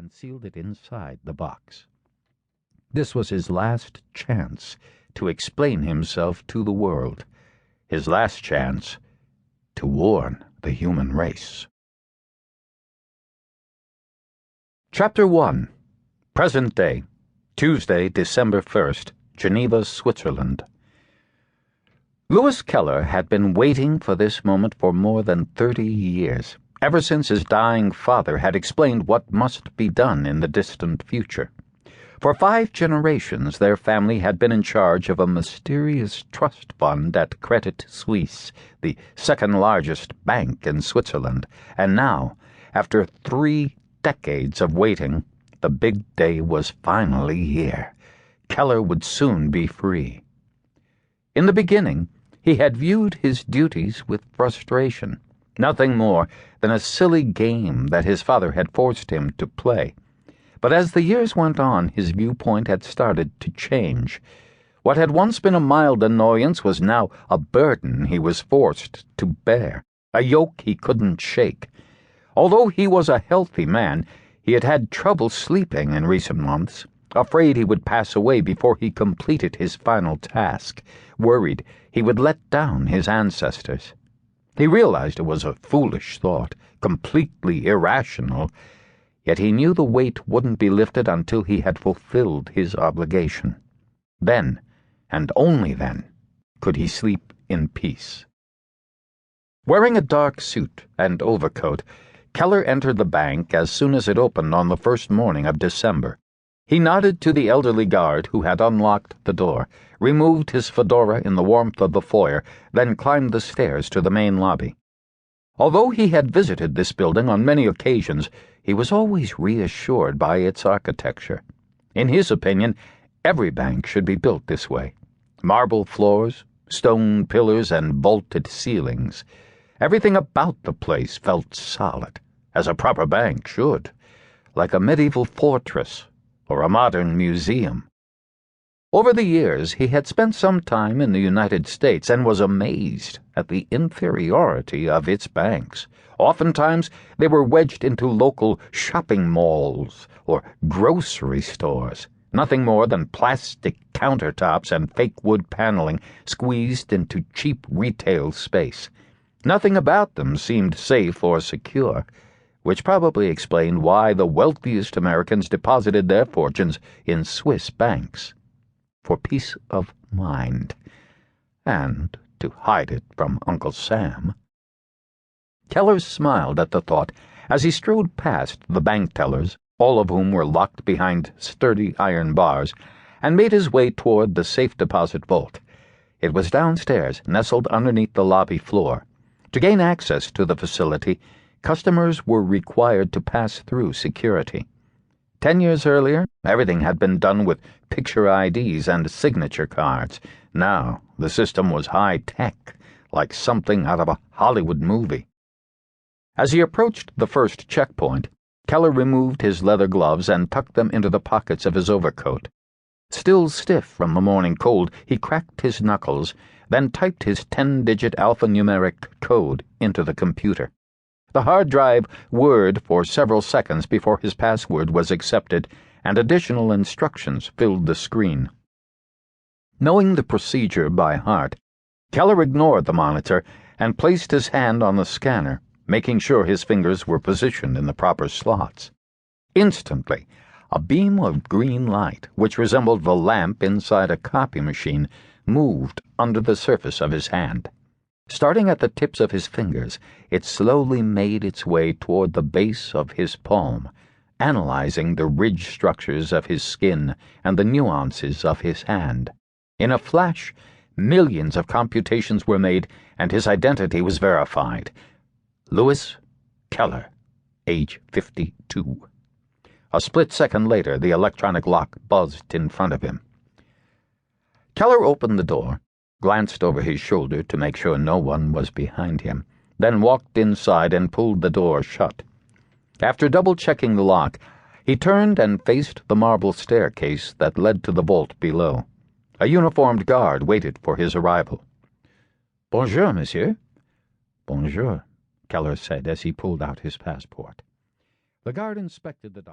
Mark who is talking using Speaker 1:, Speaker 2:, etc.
Speaker 1: and sealed it inside the box. This was his last chance to explain himself to the world, his last chance to warn the human race. Chapter 1. Present Day, Tuesday, December 1st, Geneva, Switzerland. Louis Keller had been waiting for this moment for more than 30 years, ever since his dying father had explained what must be done in the distant future. For 5 generations, their family had been in charge of a mysterious trust fund at Credit Suisse, the second-largest bank in Switzerland, and now, after 3 decades of waiting, the big day was finally here. Keller would soon be free. In the beginning, he had viewed his duties with frustration, nothing more than a silly game that his father had forced him to play. But as the years went on, his viewpoint had started to change. What had once been a mild annoyance was now a burden he was forced to bear, a yoke he couldn't shake. Although he was a healthy man, he had had trouble sleeping in recent months, afraid he would pass away before he completed his final task, worried he would let down his ancestors. He realized it was a foolish thought, completely irrational, yet he knew the weight wouldn't be lifted until he had fulfilled his obligation. Then, and only then, could he sleep in peace. Wearing a dark suit and overcoat, Keller entered the bank as soon as it opened on the first morning of December. He nodded to the elderly guard who had unlocked the door, removed his fedora in the warmth of the foyer, then climbed the stairs to the main lobby. Although he had visited this building on many occasions, he was always reassured by its architecture. In his opinion, every bank should be built this way. Marble floors, stone pillars, and vaulted ceilings. Everything about the place felt solid, as a proper bank should, like a medieval fortress or a modern museum. Over the years, he had spent some time in the United States and was amazed at the inferiority of its banks. Oftentimes, they were wedged into local shopping malls or grocery stores, nothing more than plastic countertops and fake wood paneling squeezed into cheap retail space. Nothing about them seemed safe or secure, which probably explained why the wealthiest Americans deposited their fortunes in Swiss banks. For peace of mind, and to hide it from Uncle Sam. Keller smiled at the thought as he strode past the bank tellers, all of whom were locked behind sturdy iron bars, and made his way toward the safe deposit vault. It was downstairs, nestled underneath the lobby floor. To gain access to the facility, customers were required to pass through security. 10 years earlier, everything had been done with picture IDs and signature cards. Now, the system was high-tech, like something out of a Hollywood movie. As he approached the first checkpoint, Keller removed his leather gloves and tucked them into the pockets of his overcoat. Still stiff from the morning cold, he cracked his knuckles, then typed his 10-digit alphanumeric code into the computer. The hard drive whirred for several seconds before his password was accepted, and additional instructions filled the screen. Knowing the procedure by heart, Keller ignored the monitor and placed his hand on the scanner, making sure his fingers were positioned in the proper slots. Instantly, a beam of green light, which resembled the lamp inside a copy machine, moved under the surface of his hand. Starting at the tips of his fingers, it slowly made its way toward the base of his palm, analyzing the ridge structures of his skin and the nuances of his hand. In a flash, millions of computations were made, and his identity was verified. Louis Keller, age 52. A split second later, the electronic lock buzzed in front of him. Keller opened the door, glanced over his shoulder to make sure no one was behind him, then walked inside and pulled the door shut. After double-checking the lock, he turned and faced the marble staircase that led to the vault below. A uniformed guard waited for his arrival. "Bonjour, monsieur." "Bonjour," Keller said as he pulled out his passport. The guard inspected the document.